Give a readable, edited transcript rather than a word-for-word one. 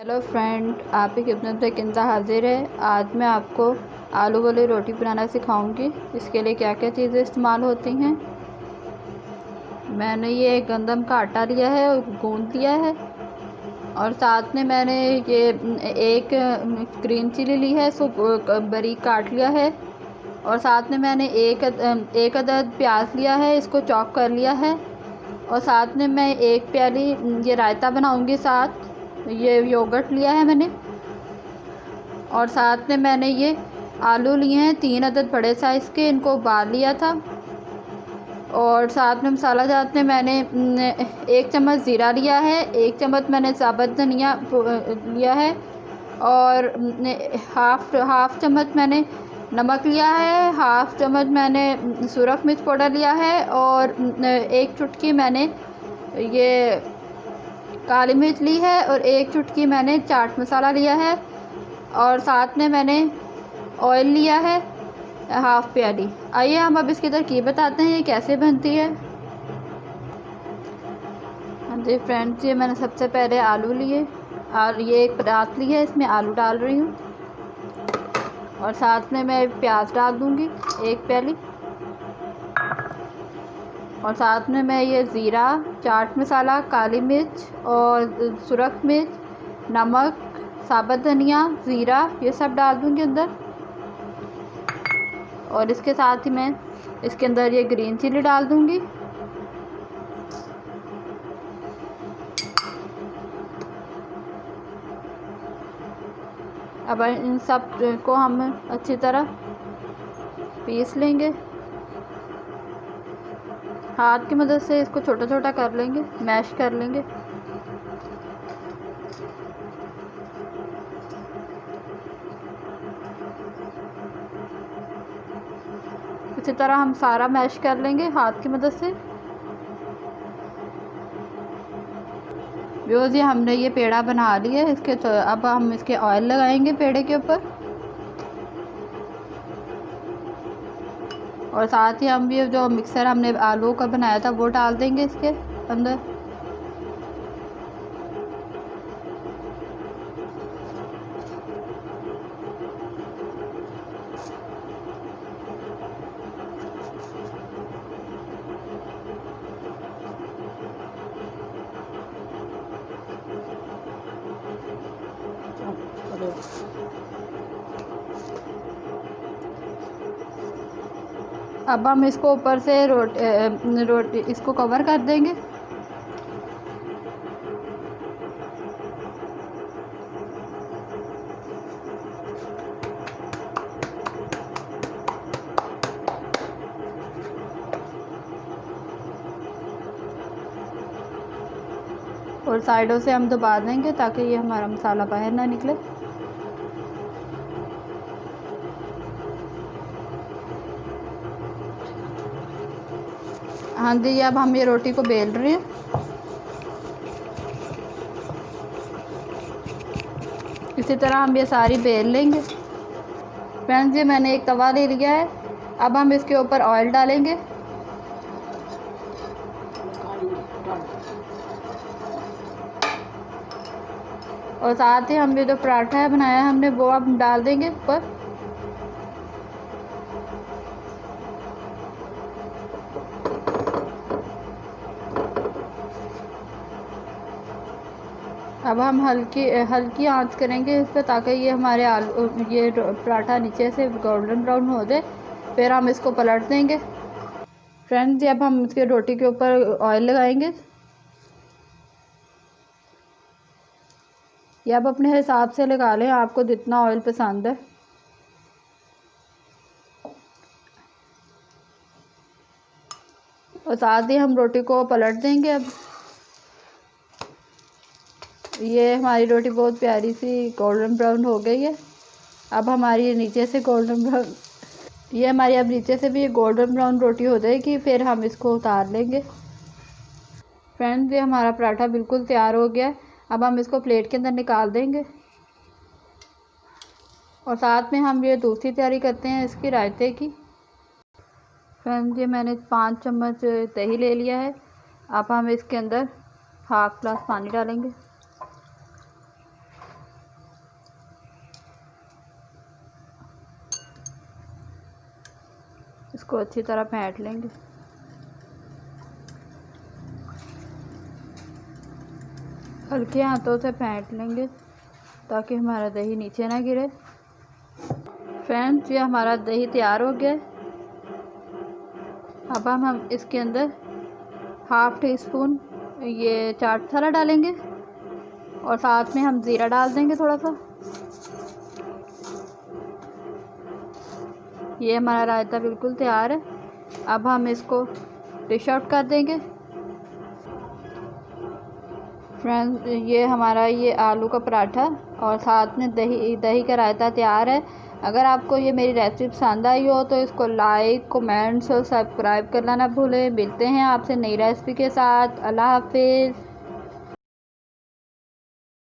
Hello friend, आपकी खिदमत में किंदा हाजिर है। आज मैं आपको आलू वाली रोटी बनाना सिखाऊंगी। इसके लिए क्या क्या चीज़ें इस्तेमाल होती हैं। मैंने ये गंदम का आटा लिया है और गूंद लिया है, और साथ में मैंने ये एक ग्रीन चिली ली है, इसको बारीक काट लिया है। और साथ में मैंने एक अदद प्याज लिया है, इसको चॉप कर लिया है। और साथ में मैं एक प्याली ये रायता बनाऊंगी, साथ ये योगर्ट लिया है मैंने। और साथ में मैंने ये आलू लिए हैं 3 अदद बड़े साइज़ के, इनको उबाल लिया था। और साथ में मसाला जात में मैंने 1 चम्मच ज़ीरा लिया है, 1 चम्मच मैंने साबुत धनिया लिया है, और हाफ़ चम्मच मैंने नमक लिया है, हाफ़ चम्मच मैंने सुरख मिर्च पाउडर लिया है, और 1 चुटकी मैंने ये काली मिर्च ली है, और 1 चुटकी मैंने चाट मसाला लिया है। और साथ में मैंने ऑयल लिया है हाफ़ प्याली। आइए हम अब इसकी तरकीब बताते हैं ये कैसे बनती है। हाँ जी फ्रेंड्स, ये मैंने सबसे पहले आलू लिए, और ये एक परात ली है, इसमें आलू डाल रही हूँ। और साथ में मैं प्याज डाल दूँगी 1 प्याली। और साथ में मैं ये ज़ीरा, चाट मसाला, काली मिर्च और सुरख मिर्च, नमक, साबुत धनिया, ज़ीरा, ये सब डाल दूँगी अंदर। और इसके साथ ही मैं इसके अंदर ये ग्रीन चिली डाल दूँगी। अब इन सब को हम अच्छी तरह पीस लेंगे। हाथ की मदद से इसको छोटा छोटा कर लेंगे, मैश कर लेंगे। इसी तरह हम सारा मैश कर लेंगे हाथ की मदद से। व्यूअर्स, ये हमने ये पेड़ा बना लिया है। इसके तो अब हम इसके ऑयल लगाएंगे पेड़े के ऊपर, और साथ ही हम ये जो मिक्सर हमने आलू का बनाया था वो डाल देंगे इसके अंदर। अब हम इसको ऊपर से रोटी इसको कवर कर देंगे। और साइडों से हम दबा देंगे ताकि ये हमारा मसाला बाहर ना निकले। हाँ जी, अब हम ये रोटी को बेल रहे हैं। इसी तरह हम ये सारी बेल लेंगे। फ्रेंड्स, ये मैंने एक तवा ले लिया है। अब हम इसके ऊपर ऑयल डालेंगे। और साथ ही हम ये जो पराठा है बनाया हमने वो अब डाल देंगे ऊपर। अब हम हल्की आंच करेंगे इस पर, ताकि ये हमारे आलू ये पराठा नीचे से गोल्डन ब्राउन हो जाए। फिर हम इसको पलट देंगे। फ्रेंड्स, अब हम इसके रोटी के ऊपर ऑयल लगाएंगे। ये आप अपने हिसाब से लगा लें, आपको जितना ऑयल पसंद है। और साथ ही हम रोटी को पलट देंगे। अब ये हमारी रोटी बहुत प्यारी सी गोल्डन ब्राउन हो गई है। अब हमारी नीचे से गोल्डन ब्राउन ये हमारी अब नीचे से भी गोल्डन ब्राउन रोटी हो जाएगी। फिर हम इसको उतार लेंगे। फ्रेंड्स, ये हमारा पराठा बिल्कुल तैयार हो गया है। अब हम इसको प्लेट के अंदर निकाल देंगे। और साथ में हम ये दूसरी तैयारी करते हैं इसकी रायते की। फ्रेंड्स, ये मैंने 5 चम्मच दही ले लिया है। अब हम इसके अंदर हाफ़ ग्लास पानी डालेंगे। इसको अच्छी तरह फेंट लेंगे। हल्के हाथों से फेंट लेंगे ताकि हमारा दही नीचे ना गिरे। फ्रेंड्स, ये हमारा दही तैयार हो गया। अब हम इसके अंदर हाफ़ टी स्पून ये चाट मसाला डालेंगे और साथ में हम ज़ीरा डाल देंगे थोड़ा सा। ये हमारा रायता बिल्कुल तैयार है। अब हम इसको डिश आउट कर देंगे। फ्रेंड्स, ये हमारा ये आलू का पराठा और साथ में दही का रायता तैयार है। अगर आपको ये मेरी रेसिपी पसंद आई हो तो इसको लाइक, कमेंट्स और सब्सक्राइब करना ना भूलें। मिलते हैं आपसे नई रेसिपी के साथ। अल्लाह हाफिज़।